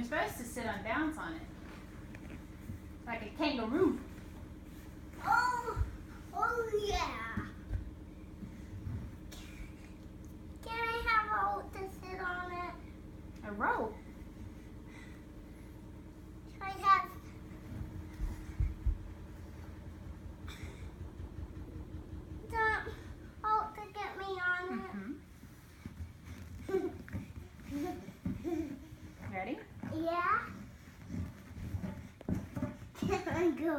supposed to sit on, bounce on it. Like a kangaroo. Oh yeah. Can I have a rope to sit on it? A rope? Should I have... the rope to get me on it? Ready? Yeah. Can I go?